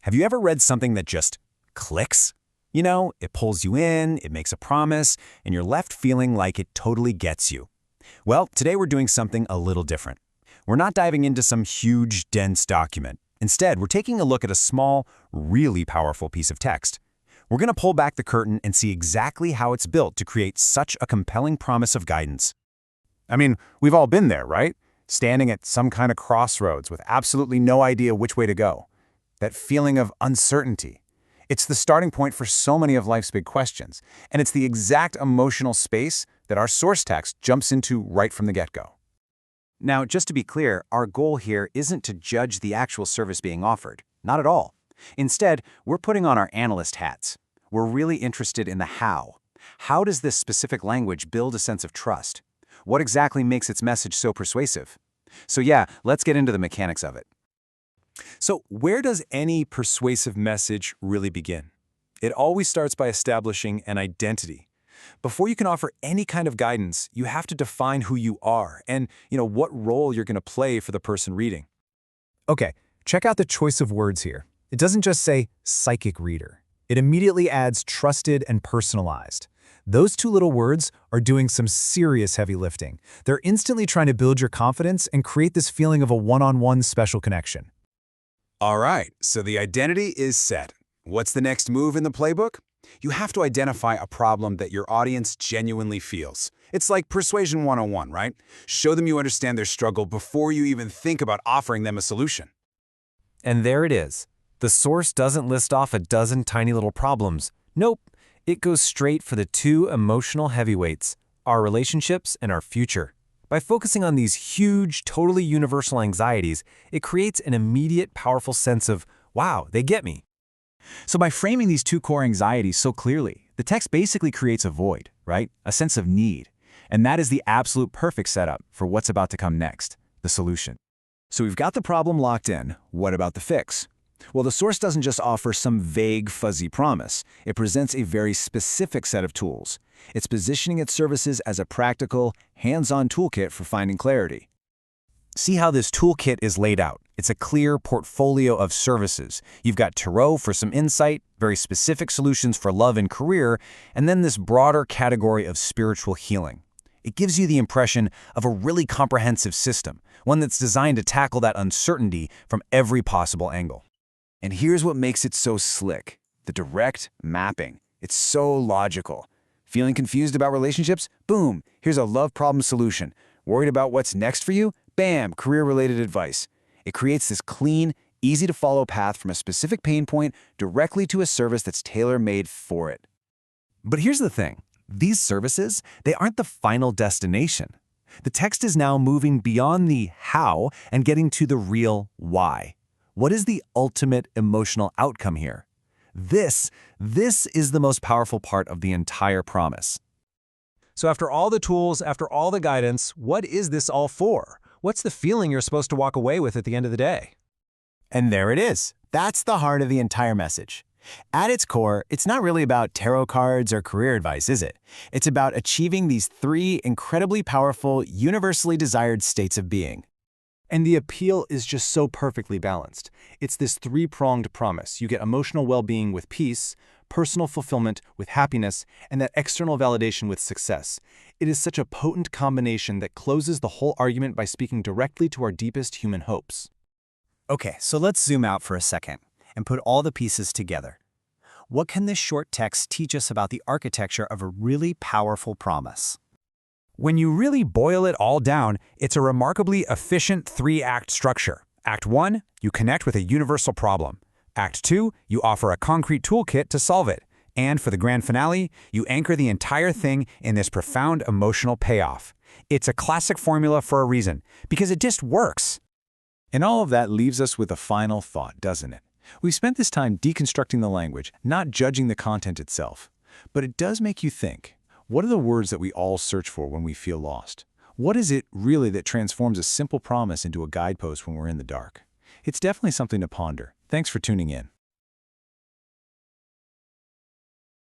Have you ever read something that just clicks? You know, it pulls you in, it makes a promise, and you're left feeling like it totally gets you. Well, today we're doing something a little different. We're not diving into some huge, dense document. Instead, we're taking a look at a small, really powerful piece of text. We're going to pull back the curtain and see exactly how it's built to create such a compelling promise of guidance. I mean, we've all been there, right? Standing at some kind of crossroads with absolutely no idea which way to go. That feeling of uncertainty. It's the starting point for so many of life's big questions, and it's the exact emotional space that our source text jumps into right from the get-go. Now, just to be clear, our goal here isn't to judge the actual service being offered. Not at all. Instead, we're putting on our analyst hats. We're really interested in the how. How does this specific language build a sense of trust? What exactly makes its message so persuasive? So yeah, let's get into the mechanics of it. So where does any persuasive message really begin? It always starts by establishing an identity. Before you can offer any kind of guidance, you have to define who you are and, what role you're going to play for the person reading. Okay, check out the choice of words here. It doesn't just say psychic reader. It immediately adds trusted and personalized. Those two little words are doing some serious heavy lifting. They're instantly trying to build your confidence and create this feeling of a one-on-one special connection. All right, so the identity is set. What's the next move in the playbook? You have to identify a problem that your audience genuinely feels. It's like Persuasion 101, right? Show them you understand their struggle before you even think about offering them a solution. And there it is. The source doesn't list off a dozen tiny little problems. Nope, it goes straight for the two emotional heavyweights, our relationships and our future. By focusing on these huge, totally universal anxieties, it creates an immediate, powerful sense of, wow, they get me. So by framing these two core anxieties so clearly, the text basically creates a void, right? A sense of need. And that is the absolute perfect setup for what's about to come next, the solution. So we've got the problem locked in. What about the fix? Well, the source doesn't just offer some vague, fuzzy promise. It presents a very specific set of tools. It's positioning its services as a practical, hands-on toolkit for finding clarity. See how this toolkit is laid out. It's a clear portfolio of services. You've got tarot for some insight, very specific solutions for love and career, and then this broader category of spiritual healing. It gives you the impression of a really comprehensive system, one that's designed to tackle that uncertainty from every possible angle. And here's what makes it so slick: the direct mapping. It's so logical. Feeling confused about relationships? Boom, here's a love problem solution. Worried about what's next for you? Bam, career-related advice. It creates this clean, easy-to-follow path from a specific pain point directly to a service that's tailor-made for it. But here's the thing. These services, they aren't the final destination. The text is now moving beyond the how and getting to the real why. What is the ultimate emotional outcome here? This is the most powerful part of the entire promise. So after all the tools, after all the guidance, what is this all for? What's the feeling you're supposed to walk away with at the end of the day? And there it is. That's the heart of the entire message. At its core, it's not really about tarot cards or career advice, is it? It's about achieving these three incredibly powerful, universally desired states of being. And the appeal is just so perfectly balanced. It's this three-pronged promise. You get emotional well-being with peace, personal fulfillment with happiness, and that external validation with success. It is such a potent combination that closes the whole argument by speaking directly to our deepest human hopes. Okay, so let's zoom out for a second and put all the pieces together. What can this short text teach us about the architecture of a really powerful promise? When you really boil it all down, it's a remarkably efficient three-act structure. Act 1, you connect with a universal problem. Act 2, you offer a concrete toolkit to solve it. And for the grand finale, you anchor the entire thing in this profound emotional payoff. It's a classic formula for a reason, because it just works. And all of that leaves us with a final thought, doesn't it? We've spent this time deconstructing the language, not judging the content itself. But it does make you think. What are the words that we all search for when we feel lost? What is it really that transforms a simple promise into a guidepost when we're in the dark? It's definitely something to ponder. Thanks for tuning in.